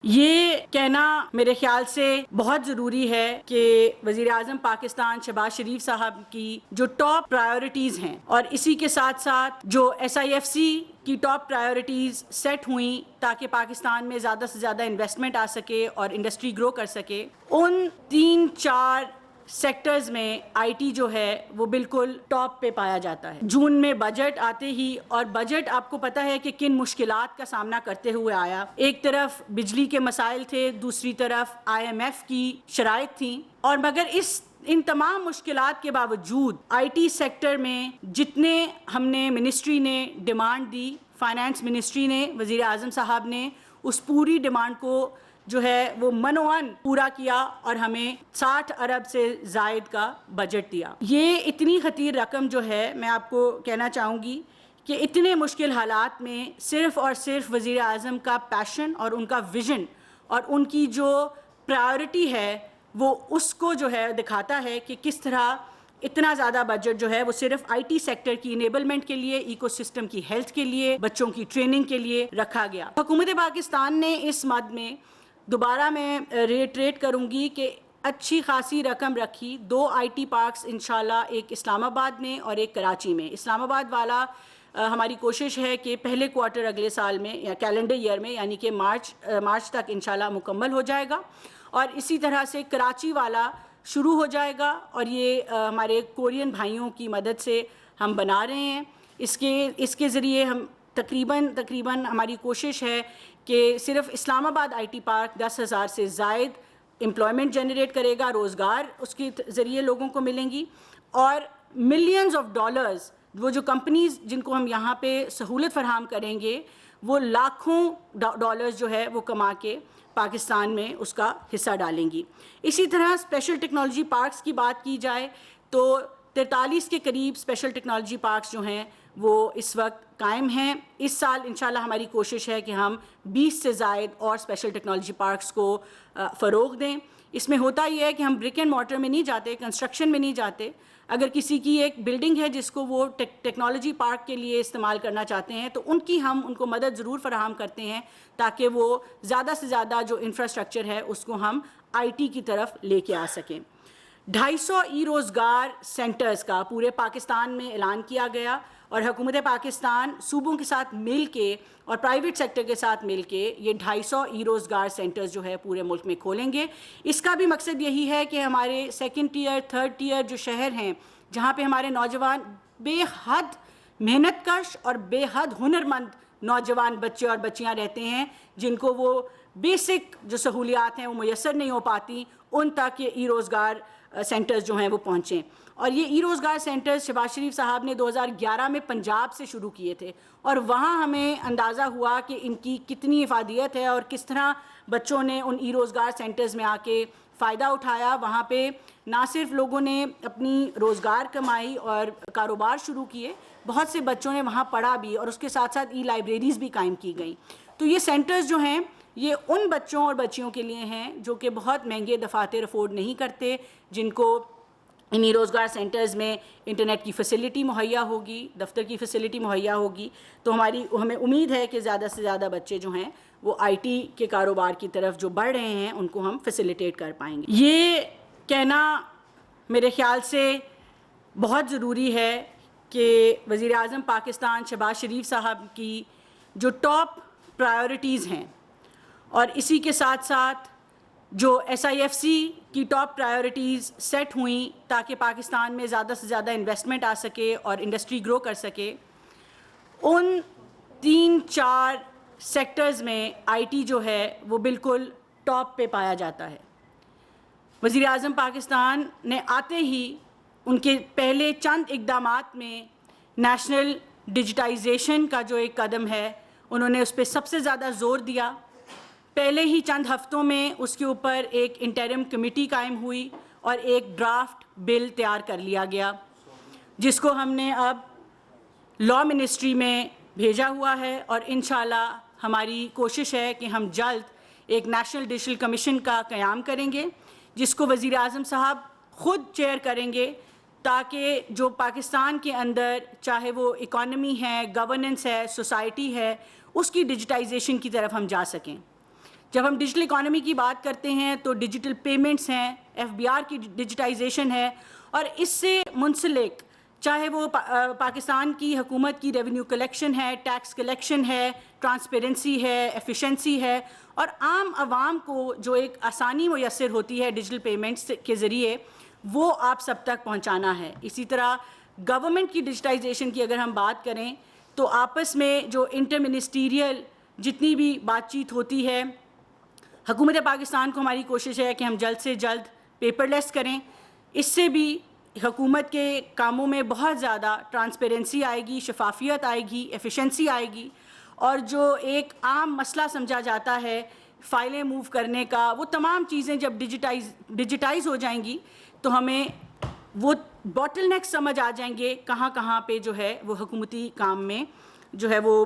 یہ کہنا میرے خیال سے بہت ضروری ہے کہ وزیر اعظم پاکستان شہباز شریف صاحب کی جو ٹاپ پرائیورٹیز ہیں اور اسی کے ساتھ ساتھ جو SIFC کی ٹاپ پرائیورٹیز سیٹ ہوئیں تاکہ پاکستان میں زیادہ سے زیادہ انویسٹمنٹ آ سکے اور انڈسٹری گرو کر سکے، ان 3-4 سیکٹرز میں IT جو ہے وہ بالکل ٹاپ پہ پایا جاتا ہے۔ جون میں بجٹ آتے ہی، اور بجٹ آپ کو پتہ ہے کہ کن مشکلات کا سامنا کرتے ہوئے آیا۔ ایک طرف بجلی کے مسائل تھے، دوسری طرف IMF کی شرائط تھیں، اور مگر ان تمام مشکلات کے باوجود IT سیکٹر میں جتنے ہم نے منسٹری نے ڈیمانڈ دی، فائنانس منسٹری نے، وزیر اعظم صاحب نے اس پوری ڈیمانڈ کو جو ہے وہ منوان پورا کیا اور ہمیں 60 ارب سے زائد کا بجٹ دیا۔ یہ اتنی خطیر رقم جو ہے، میں آپ کو کہنا چاہوں گی کہ اتنے مشکل حالات میں صرف اور صرف وزیر اعظم کا پیشن اور ان کا ویژن اور ان کی جو پرائیورٹی ہے وہ اس کو جو ہے دکھاتا ہے کہ کس طرح اتنا زیادہ بجٹ جو ہے وہ صرف IT سیکٹر کی انیبلمنٹ کے لیے، ایکو سسٹم کی ہیلتھ کے لیے، بچوں کی ٹریننگ کے لیے رکھا گیا۔ حکومت پاکستان نے اس مد میں دوبارہ میں ریٹریٹ کروں گی کہ اچھی خاصی رقم رکھی۔ 2 IT پارکس انشاءاللہ، ایک اسلام آباد میں اور ایک کراچی میں۔ اسلام آباد والا ہماری کوشش ہے کہ پہلے کوارٹر اگلے سال میں یا کیلنڈر ایئر میں، یعنی کہ مارچ تک انشاءاللہ مکمل ہو جائے گا، اور اسی طرح سے کراچی والا شروع ہو جائے گا، اور یہ ہمارے کورین بھائیوں کی مدد سے ہم بنا رہے ہیں۔ اس کے ذریعے ہم تقریباً ہماری کوشش ہے کہ صرف اسلام آباد IT پارک 10,000 سے زائد امپلائمنٹ جنریٹ کرے گا، روزگار اس کے ذریعے لوگوں کو ملیں گی، اور ملینز آف ڈالرز وہ جو کمپنیز جن کو ہم یہاں پہ سہولت فراہم کریں گے، وہ لاکھوں ڈالرز جو ہے وہ کما کے پاکستان میں اس کا حصہ ڈالیں گی۔ اسی طرح اسپیشل ٹیکنالوجی پارکس کی بات کی جائے تو 43 کے قریب اسپیشل ٹیکنالوجی پارکس جو ہیں وہ اس وقت قائم ہیں۔ اس سال انشاءاللہ ہماری کوشش ہے کہ ہم 20 سے زائد اور اسپیشل ٹیکنالوجی پارکس کو فروغ دیں۔ اس میں ہوتا یہ ہے کہ ہم برک اینڈ مارٹر میں نہیں جاتے، کنسٹرکشن میں نہیں جاتے۔ اگر کسی کی ایک بلڈنگ ہے جس کو وہ ٹیکنالوجی پارک کے لیے استعمال کرنا چاہتے ہیں تو ہم ان کو مدد ضرور فراہم کرتے ہیں تاکہ وہ زیادہ سے زیادہ جو انفراسٹرکچر ہے اس کو ہم IT کی طرف لے کے آ سکیں۔ 250 روزگار سینٹرز کا پورے پاکستان میں اعلان کیا گیا، اور حکومت پاکستان صوبوں کے ساتھ مل کے اور پرائیویٹ سیکٹر کے ساتھ مل کے یہ 250 روزگار سینٹرز جو ہے پورے ملک میں کھولیں گے۔ اس کا بھی مقصد یہی ہے کہ ہمارے 2nd ٹیئر 3rd ٹیئر جو شہر ہیں جہاں پہ ہمارے نوجوان بے حد محنت کش اور بے حد ہنرمند نوجوان بچے اور بچیاں رہتے ہیں، جن کو وہ بیسک جو سہولیات ہیں وہ میسر نہیں ہو پاتی، ان تک یہ روزگار سینٹرز جو ہیں وہ پہنچیں۔ اور یہ روزگار سینٹرز شہباز شریف صاحب نے 2011 میں پنجاب سے شروع کیے تھے، اور وہاں ہمیں اندازہ ہوا کہ ان کی کتنی افادیت ہے اور کس طرح بچوں نے ان روزگار سینٹرز میں آ کے فائدہ اٹھایا۔ وہاں پہ نہ صرف لوگوں نے اپنی روزگار کمائی اور کاروبار شروع کیے، بہت سے بچوں نے وہاں پڑھا بھی، اور اس کے ساتھ ساتھ لائبریریز بھی قائم کی گئیں۔ تو یہ سینٹرز جو ہیں یہ ان بچوں اور بچیوں کے لیے ہیں جو کہ بہت مہنگے دفاتر افورڈ نہیں کرتے، جن کو انہی روزگار سینٹرز میں انٹرنیٹ کی فیسلٹی مہیا ہوگی، دفتر کی فیسلٹی مہیا ہوگی۔ تو ہمیں امید ہے کہ زیادہ سے زیادہ بچے جو ہیں وہ IT کے کاروبار کی طرف جو بڑھ رہے ہیں ان کو ہم فیسیلیٹیٹ کر پائیں گے۔ یہ کہنا میرے خیال سے بہت ضروری ہے کہ وزیر اعظم پاکستان شہباز شریف صاحب کی جو ٹاپ پرائیورٹیز ہیں اور اسی کے ساتھ ساتھ جو SIFC کی ٹاپ پرائیورٹیز سیٹ ہوئیں تاکہ پاکستان میں زیادہ سے زیادہ انویسٹمنٹ آ سکے اور انڈسٹری گرو کر سکے، ان 3-4 سیکٹرز میں IT جو ہے وہ بالکل ٹاپ پہ پایا جاتا ہے۔ وزیر اعظم پاکستان نے آتے ہی ان کے پہلے چند اقدامات میں نیشنل ڈیجیٹائزیشن کا جو ایک قدم ہے انہوں نے اس پہ سب سے زیادہ زور دیا۔ پہلے ہی چند ہفتوں میں اس کے اوپر ایک انٹرم کمیٹی قائم ہوئی اور ایک ڈرافٹ بل تیار کر لیا گیا، جس کو ہم نے اب لاء منسٹری میں بھیجا ہوا ہے، اور انشاءاللہ ہماری کوشش ہے کہ ہم جلد ایک نیشنل ڈیجیٹل کمیشن کا قیام کریں گے، جس کو وزیر اعظم صاحب خود چیئر کریں گے، تاکہ جو پاکستان کے اندر چاہے وہ اکانومی ہے، گورننس ہے، سوسائٹی ہے، اس کی ڈیجیٹائزیشن کی طرف ہم جا سکیں۔ جب ہم ڈیجیٹل اکانومی کی بات کرتے ہیں تو ڈیجیٹل پیمنٹس ہیں, FBR کی ڈیجیٹائزیشن ہے, اور اس سے منسلک چاہے وہ پاکستان کی حکومت کی ریونیو کلیکشن ہے, ٹیکس کلیکشن ہے, ٹرانسپیرنسی ہے, ایفیشنسی ہے, اور عام عوام کو جو ایک آسانی میسر ہوتی ہے ڈیجیٹل پیمنٹس کے ذریعے, وہ آپ سب تک پہنچانا ہے. اسی طرح گورنمنٹ کی ڈیجیٹائزیشن کی اگر ہم بات کریں تو آپس میں جو انٹر منسٹیریل جتنی بھی بات چیت ہوتی ہے, حکومت پاکستان کو ہماری کوشش ہے کہ ہم جلد سے جلد پیپر لیس کریں. اس سے بھی حکومت کے کاموں میں بہت زیادہ ٹرانسپیرنسی آئے گی, شفافیت آئے گی, ایفیشنسی آئے گی, اور جو ایک عام مسئلہ سمجھا جاتا ہے فائلیں موو کرنے کا, وہ تمام چیزیں جب ڈیجیٹائز ہو جائیں گی تو ہمیں وہ باٹل نیک سمجھ آ جائیں گے کہاں کہاں پہ جو ہے وہ حکومتی کام میں جو ہے وہ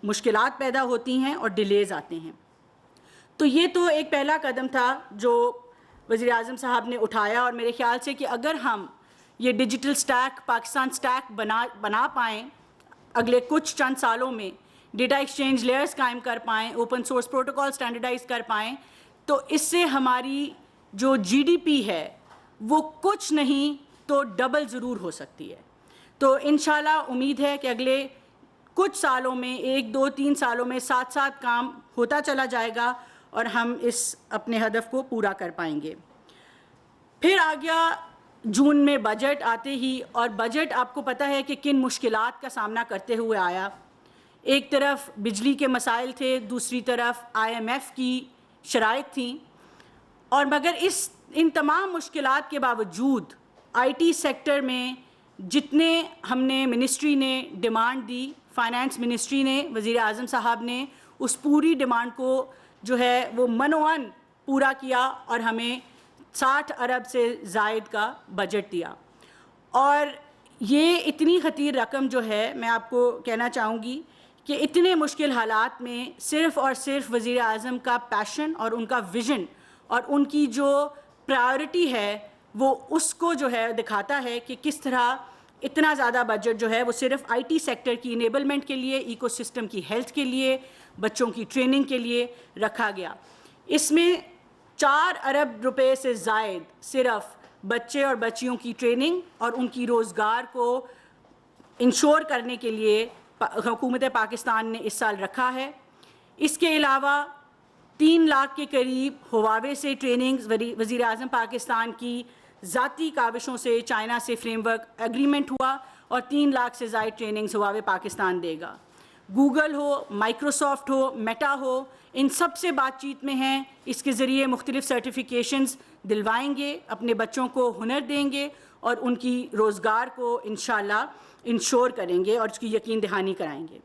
مشکلات پیدا ہوتی ہیں اور ڈیلیز آتے ہیں. تو یہ تو ایک پہلا قدم تھا جو وزیر اعظم صاحب نے اٹھایا, اور میرے خیال سے کہ اگر ہم یہ ڈیجیٹل سٹیک پاکستان سٹیک بنا پائیں اگلے کچھ چند سالوں میں, ڈیٹا ایکسچینج لیئرز قائم کر پائیں, اوپن سورس پروٹوکول سٹینڈرڈائز کر پائیں, تو اس سے ہماری جو GDP ہے وہ کچھ نہیں تو ڈبل ضرور ہو سکتی ہے. تو انشاءاللہ امید ہے کہ اگلے کچھ سالوں میں 1 2 3 سالوں میں ساتھ ساتھ کام ہوتا چلا جائے گا اور ہم اس اپنے ہدف کو پورا کر پائیں گے. پھر آ گیا جون میں بجٹ آتے ہی, اور بجٹ آپ کو پتہ ہے کہ کن مشکلات کا سامنا کرتے ہوئے آیا. ایک طرف بجلی کے مسائل تھے, دوسری طرف IMF کی شرائط تھیں, اور مگر ان تمام مشکلات کے باوجود IT سیکٹر میں جتنے ہم نے منسٹری نے ڈیمانڈ دی, فائنانس منسٹری نے, وزیر اعظم صاحب نے اس پوری ڈیمانڈ کو جو ہے وہ منوان پورا کیا اور ہمیں 60 ارب سے زائد کا بجٹ دیا. اور یہ اتنی خطیر رقم جو ہے, میں آپ کو کہنا چاہوں گی کہ اتنے مشکل حالات میں صرف اور صرف وزیر اعظم کا پیشن اور ان کا ویژن اور ان کی جو پرائیورٹی ہے وہ اس کو جو ہے دکھاتا ہے کہ کس طرح اتنا زیادہ بجٹ جو ہے وہ صرف IT سیکٹر کی انیبلمنٹ کے لیے, ایکو سسٹم کی ہیلتھ کے لیے, بچوں کی ٹریننگ کے لیے رکھا گیا. اس میں 4 ارب روپے سے زائد صرف بچے اور بچیوں کی ٹریننگ اور ان کی روزگار کو انشور کرنے کے لیے حکومت پاکستان نے اس سال رکھا ہے. اس کے علاوہ 3 لاکھ کے قریب ہواوے سے ٹریننگز, وزیر اعظم پاکستان کی ذاتی کاوشوں سے چائنا سے فریم ورک ایگریمنٹ ہوا, اور 3 لاکھ سے زائد ٹریننگز ہواوے پاکستان دے گا. گوگل ہو, مائکروسافٹ ہو, میٹا ہو, ان سب سے بات چیت میں ہیں. اس کے ذریعے مختلف سرٹیفیکیشنز دلوائیں گے, اپنے بچوں کو ہنر دیں گے اور ان کی روزگار کو انشاءاللہ انشور کریں گے اور اس کی یقین دہانی کرائیں گے.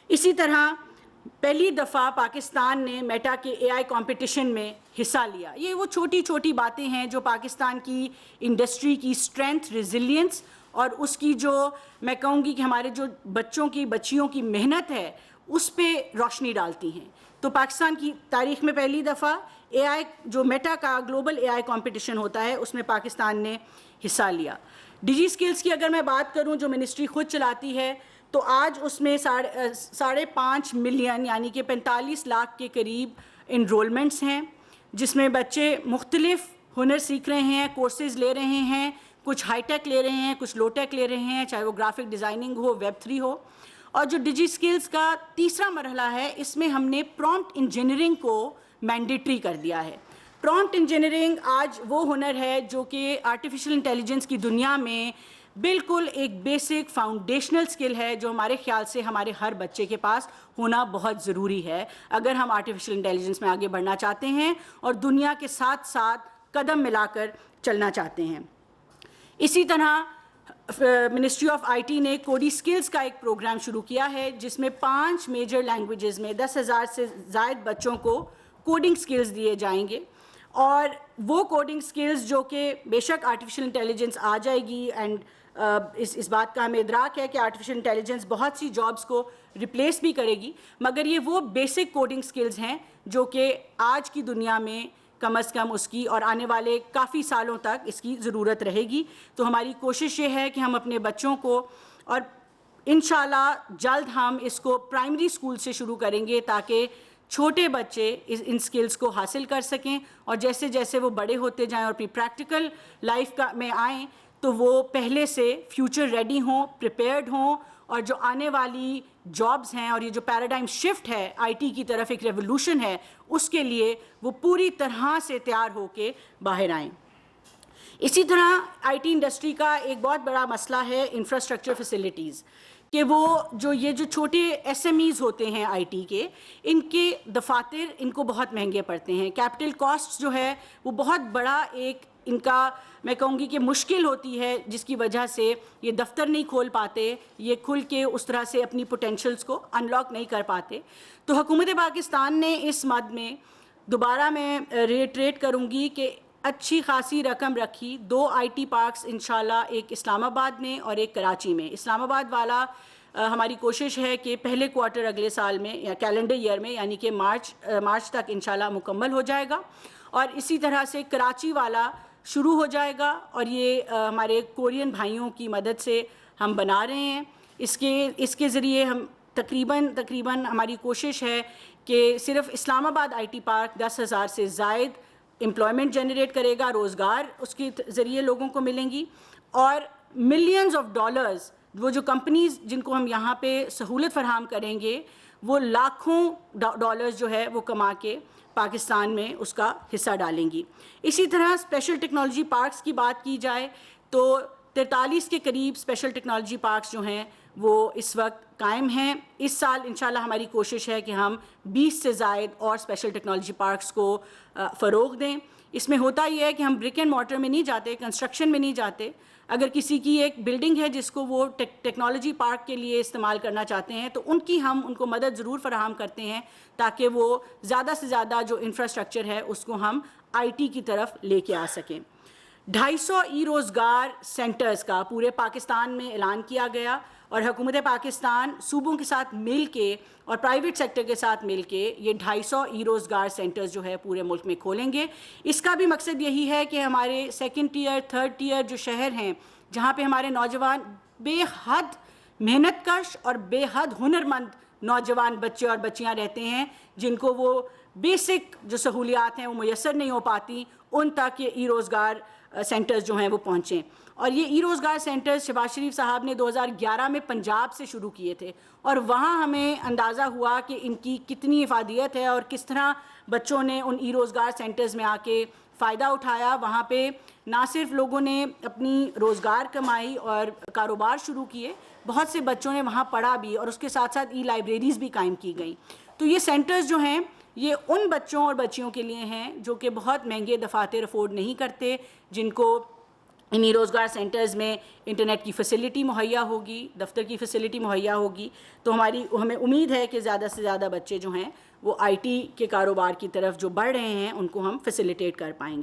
اسی طرح پہلی دفعہ پاکستان نے میٹا کے AI کمپٹیشن میں حصہ لیا. یہ وہ چھوٹی چھوٹی باتیں ہیں جو پاکستان کی انڈسٹری کی اسٹرینتھ, ریزیلینس اور اس کی جو میں کہوں گی کہ ہمارے جو بچوں کی بچیوں کی محنت ہے اس پہ روشنی ڈالتی ہیں. تو پاکستان کی تاریخ میں پہلی دفعہ AI جو میٹا کا گلوبل AI کمپٹیشن ہوتا ہے اس میں پاکستان نے حصہ لیا. ڈیجی اسکلز کی اگر میں بات کروں جو منسٹری خود چلاتی ہے تو آج اس میں 5.5 ملین یعنی کہ 45 لاکھ کے قریب انرولمنٹس ہیں, جس میں بچے مختلف ہنر سیکھ رہے ہیں, کورسز لے رہے ہیں, کچھ ہائی ٹیک لے رہے ہیں, کچھ لو ٹیک لے رہے ہیں, چاہے وہ گرافک ڈیزائننگ ہو, ویب 3 ہو. اور جو ڈیجی اسکلز کا تیسرا مرحلہ ہے اس میں ہم نے پرومپٹ انجینئرنگ کو مینڈیٹری کر دیا ہے. پرومپٹ انجینئرنگ آج وہ ہنر ہے جو کہ آرٹیفیشل انٹیلیجنس کی دنیا میں بالکل ایک بیسک فاؤنڈیشنل سکل ہے جو ہمارے خیال سے ہمارے ہر بچے کے پاس ہونا بہت ضروری ہے اگر ہم آرٹیفیشل انٹیلیجنس میں آگے بڑھنا چاہتے ہیں اور دنیا کے ساتھ ساتھ قدم ملا کر چلنا چاہتے ہیں. اسی طرح منسٹری آف IT نے کوڈی اسکلز کا ایک پروگرام شروع کیا ہے جس میں 5 میجر لینگویجز میں 10,000 سے زائد بچوں کو کوڈنگ اسکلز دیے جائیں گے. اور وہ کوڈنگ اسکلز جو کہ بے شک آرٹیفیشل انٹیلیجنس آ جائے گی, اینڈ اس بات کا ہمیں ادراک ہے کہ آرٹیفیشل انٹیلیجنس بہت سی جابس کو ریپلیس بھی کرے گی, مگر یہ وہ بیسک کوڈنگ اسکلز ہیں جو کہ آج کی دنیا میں کم از کم اس کی اور آنے والے کافی سالوں تک اس کی ضرورت رہے گی. تو ہماری کوشش یہ ہے کہ ہم اپنے بچوں کو, اور انشاءاللہ جلد ہم اس کو پرائمری اسکول سے شروع کریں گے تاکہ چھوٹے بچے ان سکلز کو حاصل کر سکیں اور جیسے جیسے وہ بڑے ہوتے جائیں اور اپنی پریکٹیکل لائف میں آئیں تو وہ پہلے سے فیوچر ریڈی ہوں، پریپیئرڈ ہوں، اور جو آنے والی جابز ہیں اور یہ جو پیراڈائم شفٹ ہے آئی ٹی کی طرف، ایک ریولوشن ہے، اس کے لیے وہ پوری طرح سے تیار ہو کے باہر آئیں۔ اسی طرح آئی ٹی انڈسٹری کا ایک بہت بڑا مسئلہ ہے انفراسٹرکچر فیسلٹیز، کہ وہ یہ جو چھوٹے ایس ایم ایز ہوتے ہیں آئی ٹی کے، ان کے دفاتر ان کو بہت مہنگے پڑتے ہیں، کیپٹل کاسٹ جو ہے وہ بہت بڑا ایک ان کا میں کہوں گی کہ مشکل ہوتی ہے، جس کی وجہ سے یہ دفتر نہیں کھول پاتے، یہ کھل کے اس طرح سے اپنی پوٹینشلز کو انلاک نہیں کر پاتے۔ تو حکومت پاکستان نے اس مد میں دوبارہ میں ریٹریٹ کروں گی کہ اچھی خاصی رقم رکھی، 2 آئی ٹی پارکس انشاءاللہ، ایک اسلام آباد میں اور ایک کراچی میں۔ اسلام آباد والا ہماری کوشش ہے کہ پہلے کوارٹر اگلے سال میں یا کیلنڈر ایئر میں، یعنی کہ مارچ تک انشاءاللہ مکمل ہو جائے گا، اور اسی طرح سے کراچی والا شروع ہو جائے گا، اور یہ ہمارے کورین بھائیوں کی مدد سے ہم بنا رہے ہیں۔ اس کے ذریعے ہم تقریباً ہماری کوشش ہے کہ صرف اسلام آباد آئی ٹی پارک 10,000 سے زائد امپلائمنٹ جنریٹ کرے گا، روزگار اس کے ذریعے لوگوں کو ملیں گی، اور ملینز آف ڈالرز، وہ جو کمپنیز جن کو ہم یہاں پہ سہولت فراہم کریں گے، وہ لاکھوں ڈالرز جو ہے وہ کما کے پاکستان میں اس کا حصہ ڈالیں گی۔ اسی طرح اسپیشل ٹیکنالوجی پارکس کی بات کی جائے تو 43 کے قریب اسپیشل ٹیکنالوجی پارکس جو ہیں وہ اس وقت قائم ہیں۔ اس سال انشاءاللہ ہماری کوشش ہے کہ ہم 20 سے زائد اور اسپیشل ٹیکنالوجی پارکس کو فروغ دیں۔ اس میں ہوتا یہ ہے کہ ہم برک اینڈ مارٹر میں نہیں جاتے، کنسٹرکشن میں نہیں جاتے۔ اگر کسی کی ایک بلڈنگ ہے جس کو وہ ٹیکنالوجی پارک کے لیے استعمال کرنا چاہتے ہیں تو ہم ان کو مدد ضرور فراہم کرتے ہیں، تاکہ وہ زیادہ سے زیادہ جو انفراسٹرکچر ہے اس کو ہم آئی ٹی کی طرف لے کے آ سکیں۔ 250 ای روزگار سینٹرز کا پورے پاکستان میں اعلان کیا گیا، اور حکومت پاکستان صوبوں کے ساتھ مل کے اور پرائیویٹ سیکٹر کے ساتھ مل کے یہ 250 ای روزگار سینٹرز جو ہے پورے ملک میں کھولیں گے۔ اس کا بھی مقصد یہی ہے کہ ہمارے 2nd ٹیئر 3rd ٹیئر جو شہر ہیں، جہاں پہ ہمارے نوجوان بے حد محنت کش اور بے حد ہنرمند نوجوان بچے اور بچیاں رہتے ہیں، جن کو وہ بیسک جو سہولیات ہیں وہ میسر نہیں ہو پاتی، ان تک یہ ای روزگار سینٹرز جو ہیں وہ پہنچیں۔ اور یہ ای روزگار سینٹرز شہباز شریف صاحب نے 2011 میں پنجاب سے شروع کیے تھے، اور وہاں ہمیں اندازہ ہوا کہ ان کی کتنی افادیت ہے اور کس طرح بچوں نے ان ای روزگار سینٹرز میں آ کے فائدہ اٹھایا۔ وہاں پہ نہ صرف لوگوں نے اپنی روزگار کمائی اور کاروبار شروع کیے، بہت سے بچوں نے وہاں پڑھا بھی، اور اس کے ساتھ ساتھ ای لائبریریز بھی قائم کی گئیں۔ تو یہ سینٹرز جو ہیں یہ ان بچوں اور بچیوں کے لیے ہیں جو کہ بہت مہنگے دفاتر افورڈ نہیں کرتے، جن کو انہی روزگار سینٹرز میں انٹرنیٹ کی فیسلٹی مہیا ہوگی، دفتر کی فیسلٹی مہیا ہوگی۔ تو ہمیں امید ہے کہ زیادہ سے زیادہ بچے جو ہیں وہ آئی ٹی کے کاروبار کی طرف جو بڑھ رہے ہیں ان کو ہم فیسیلیٹیٹ کر پائیں گے۔